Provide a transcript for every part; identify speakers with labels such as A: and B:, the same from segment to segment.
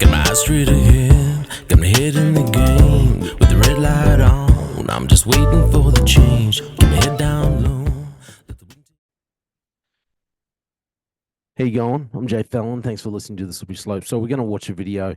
A: Got my eyes straight ahead, got my head in the game. With the red light on, I'm just waiting for the change. Keep my head down low.
B: How you going? I'm Jay Fallon. Thanks for listening to The Slippery Slope. So we're going to watch a video.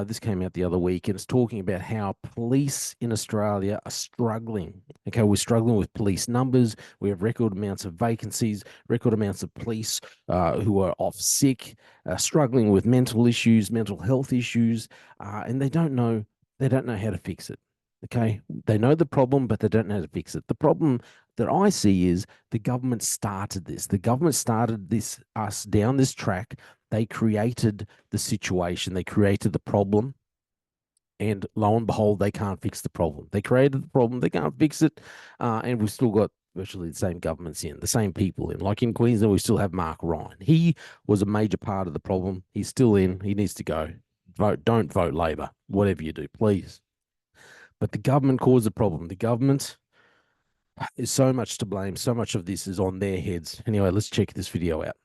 B: This came out the other week, and it's talking about how police in Australia are struggling. Okay, we're struggling with police numbers. We have record amounts of vacancies, record amounts of police who are off sick, struggling with mental issues, mental health issues, and they don't know how to fix it. Okay, they know the problem, but they don't know how to fix it. The problem that I see is the government started this. The government started us down this track. They created the situation. They created the problem. And lo and behold, they can't fix the problem. They created the problem. They can't fix it. And we've still got virtually the same governments in, the same people in. Like in Queensland, we still have Mark Ryan. He was a major part of the problem. He's still in. He needs to go. Don't vote Labor, whatever you do, please. But the government caused the problem. The government is so much to blame. So much of this is on their heads. Anyway, let's check this video out.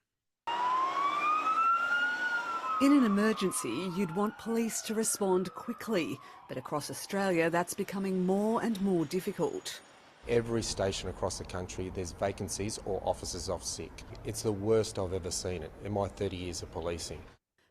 C: In an emergency, you'd want police to respond quickly, but across Australia, that's becoming more and more difficult.
D: Every station across the country, there's vacancies or officers off sick. It's the worst I've ever seen it in my 30 years of policing.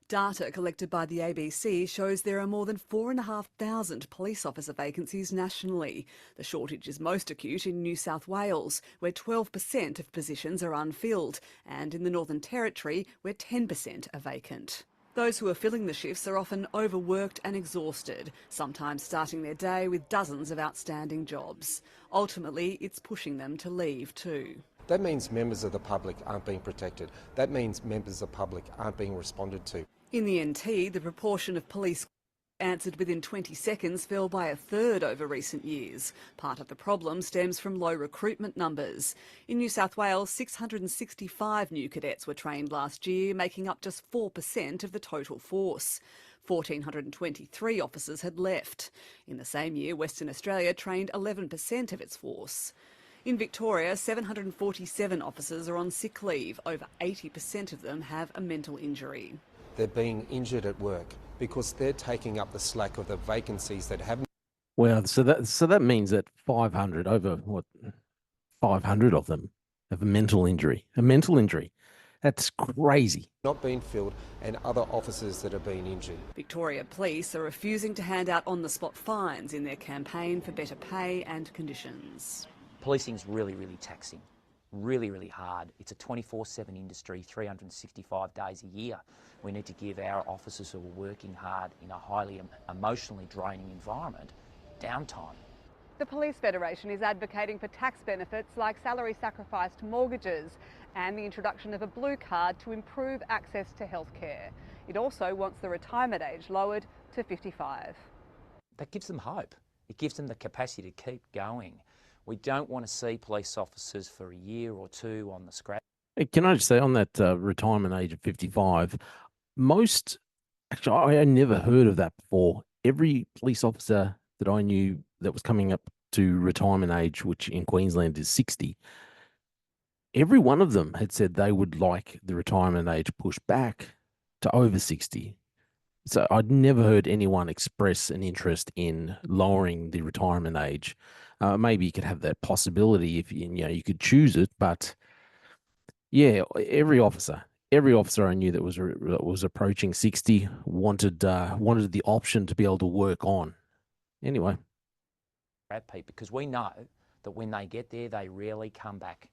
C: Data collected by the ABC shows there are more than 4,500 police officer vacancies nationally. The shortage is most acute in New South Wales, where 12% of positions are unfilled, and in the Northern Territory, where 10% are vacant. Those who are filling the shifts are often overworked and exhausted, sometimes starting their day with dozens of outstanding jobs. Ultimately, it's pushing them to leave too.
D: That means members of the public aren't being protected. That means members of the public aren't being responded to.
C: In the NT, the proportion of police answered within 20 seconds fell by a third over recent years. Part of the problem stems from low recruitment numbers. In New South Wales, 665 new cadets were trained last year, making up just 4% of the total force. 1,423 officers had left. In the same year, Western Australia trained 11% of its force. In Victoria, 747 officers are on sick leave. Over 80% of them have a mental injury.
D: They're being injured at work because they're taking up the slack of the vacancies that haven't.
B: Well, so that means that 500 of them have a mental injury. A mental injury. That's crazy.
D: Not been filled, and other officers that are being injured.
C: Victoria Police are refusing to hand out on-the-spot fines in their campaign for better pay and conditions.
E: Policing's really, really taxing, really hard. It's a 24/7 industry, 365 days a year. We need to give our officers who are working hard in a highly emotionally draining environment downtime.
F: The Police Federation is advocating for tax benefits like salary sacrificed mortgages and the introduction of a blue card to improve access to healthcare. It also wants the retirement age lowered to 55.
E: That gives them hope. It gives them the capacity to keep going. We don't want to see police officers for a year or two on the scrap.
B: Can I just say on that retirement age of 55, actually, I never heard of that before. Every police officer that I knew that was coming up to retirement age, which in Queensland is 60, every one of them had said they would like the retirement age pushed back to over 60. So I'd never heard anyone express an interest in lowering the retirement age. Maybe you could have that possibility if you could choose it, but yeah, every officer I knew that was approaching 60 wanted the option to be able to work on. Anyway,
E: because we know that when they get there, they rarely come back.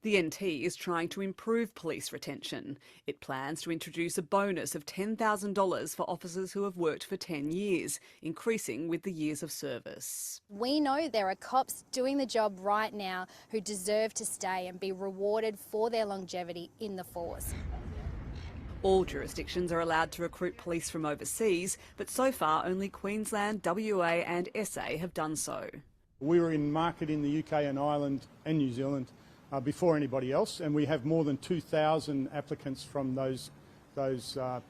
C: The NT is trying to improve police retention. It plans to introduce a bonus of $10,000 for officers who have worked for 10 years, increasing with the years of service.
G: We know there are cops doing the job right now who deserve to stay and be rewarded for their longevity in the force.
C: All jurisdictions are allowed to recruit police from overseas, but so far only Queensland, WA and SA have done so.
H: We were in market in the UK and Ireland and New Zealand before anybody else, and we have more than 2,000 applicants from those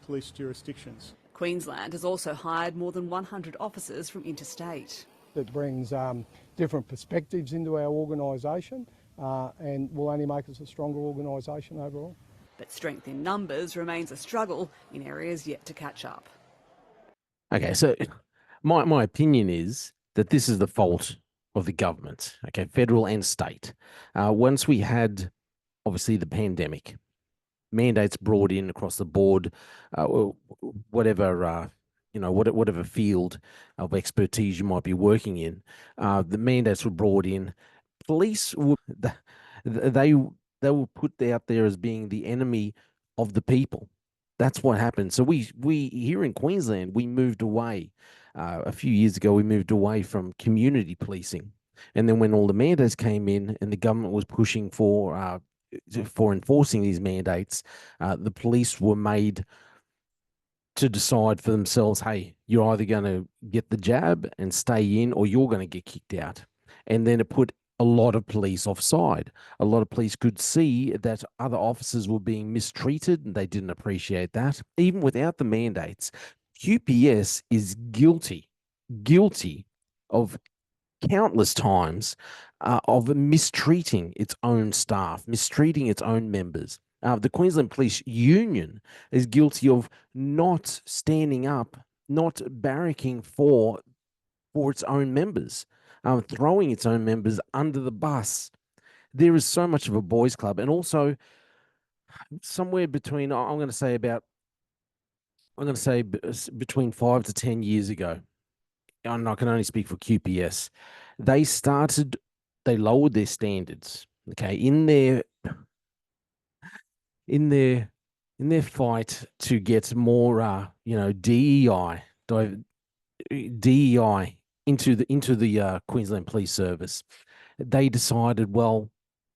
H: police jurisdictions.
C: Queensland has also hired more than 100 officers from interstate.
I: It brings different perspectives into our organisation and will only make us a stronger organisation overall.
C: But strength in numbers remains a struggle in areas yet to catch up.
B: Okay, so my opinion is that this is the fault of the government, okay, federal and state. Once we had, obviously, the pandemic, mandates brought in across the board, whatever, whatever field of expertise you might be working in, the mandates were brought in. Police were, they were put out there as being the enemy of the people. That's what happened. So we here in Queensland, we moved away. A few years ago, we moved away from community policing. And then when all the mandates came in and the government was pushing for enforcing these mandates, the police were made to decide for themselves, hey, you're either going to get the jab and stay in, or you're going to get kicked out. And then it put a lot of police offside. A lot of police could see that other officers were being mistreated, and they didn't appreciate that. Even without the mandates, QPS is guilty of countless times of mistreating its own staff, mistreating its own members. The Queensland Police Union is guilty of not standing up, not barracking for its own members, throwing its own members under the bus. There is so much of a boys' club, and also somewhere between, I'm going to say between 5 to 10 years ago, and I can only speak for QPS, they lowered their standards, okay, in their fight to get more DEI into the Queensland Police Service. They decided, well,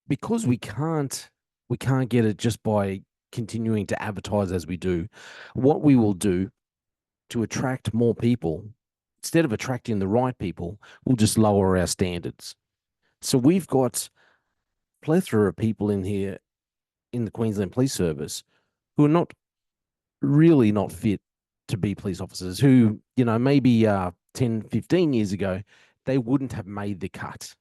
B: because we can't get it just by continuing to advertise as we do, what we will do to attract more people, instead of attracting the right people, we'll just lower our standards. So we've got a plethora of people in here in the Queensland Police Service who are not fit to be police officers, who, maybe 10, 15 years ago, they wouldn't have made the cut.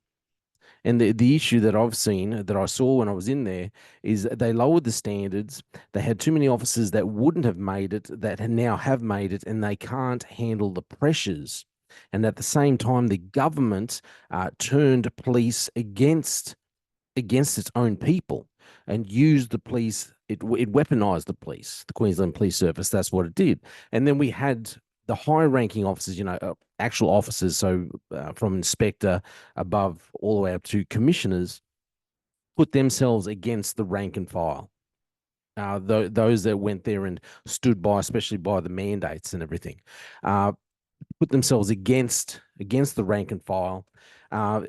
B: And the issue that I've seen, that I saw when I was in there, is they lowered the standards. They had too many officers that wouldn't have made it, that now have made it, and they can't handle the pressures. And at the same time, the government turned police against its own people and used the police. It weaponized the police, the Queensland Police Service. That's what it did. And then we had the high-ranking officers, actual officers, so from inspector above all the way up to commissioners, put themselves against the rank and file. Those that went there and stood by, especially by the mandates and everything, put themselves against the rank and file, and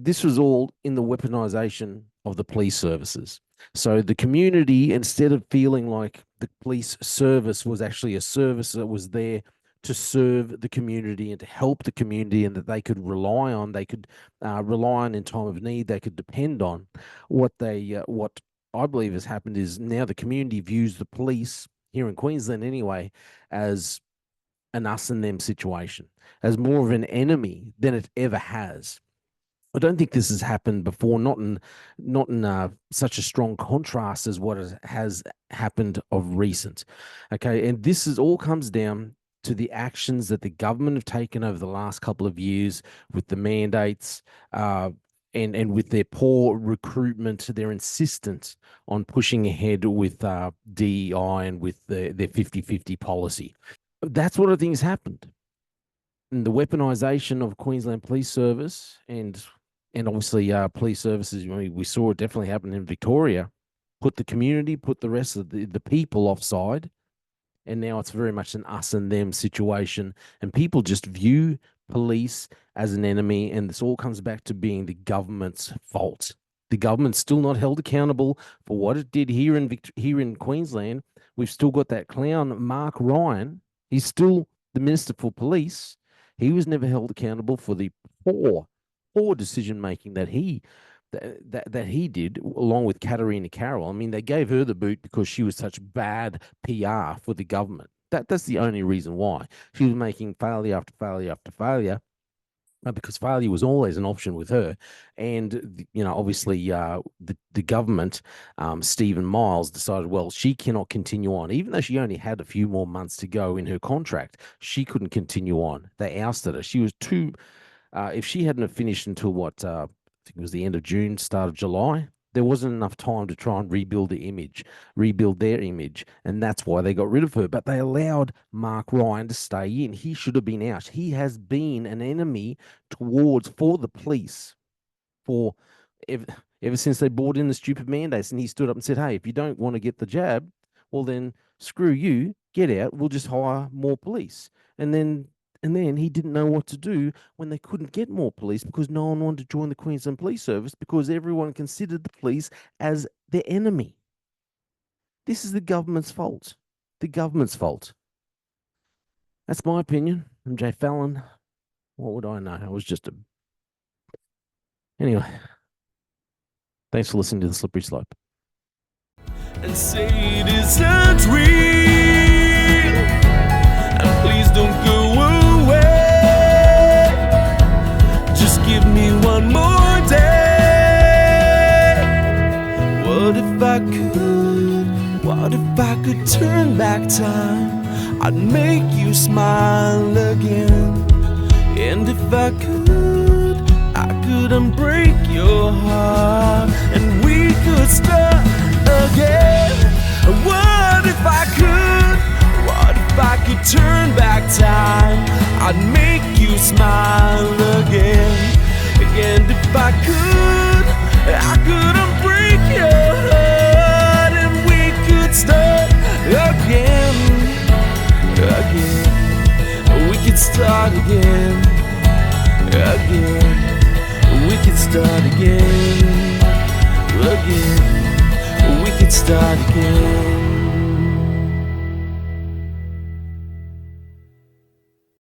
B: this was all in the weaponization of the police services. So the community, instead of feeling like the police service was actually a service that was there to serve the community and to help the community, and that they could rely on, in time of need, they could depend on, what I believe has happened is now the community views the police, here in Queensland anyway, as an us and them situation, as more of an enemy than it ever has. I don't think this has happened before, not in such a strong contrast as what has happened of recent. Okay, and this all comes down to the actions that the government have taken over the last couple of years with the mandates, and with their poor recruitment, their insistence on pushing ahead with DEI and with their 50-50 policy. That's what I think has happened. And the weaponization of Queensland Police Service and obviously police services, we saw it definitely happen in Victoria, put the community, put the rest of the people offside. And now it's very much an us and them situation. And people just view police as an enemy. And this all comes back to being the government's fault. The government's still not held accountable for what it did here in Queensland. We've still got that clown, Mark Ryan. He's still the Minister for Police. He was never held accountable for the poor decision making that he did, along with Katarina Carroll. I mean, they gave her the boot because she was such bad PR for the government. That's the only reason why. She was making failure after failure after failure. because failure was always an option with her. And, obviously the government, Stephen Miles, decided, well, she cannot continue on. Even though she only had a few more months to go in her contract, she couldn't continue on. They ousted her. She was too, if she hadn't have finished until I think it was the end of June, start of July, there wasn't enough time to try and rebuild their image. And that's why they got rid of her. But they allowed Mark Ryan to stay in. He should have been out. He has been an enemy for the police ever since they brought in the stupid mandates. And he stood up and said, hey, if you don't want to get the jab, well, then screw you, get out. We'll just hire more police. And then he didn't know what to do when they couldn't get more police because no one wanted to join the Queensland Police Service because everyone considered the police as their enemy. This is the government's fault. The government's fault. That's my opinion. I'm Jay Fallon. What would I know? I was just Anyway. Thanks for listening to The Slippery Slope.
A: And say it isn't real. And please don't go away. Just give me one more day. What if I could? What if I could turn back time? I'd make you smile again. And if I could unbreak your heart and we could start again. What if I could? What if I could turn back time? I'd make you smile again. And if I could unbreak your heart and we could start again. We could start again. We could start again. We could start again.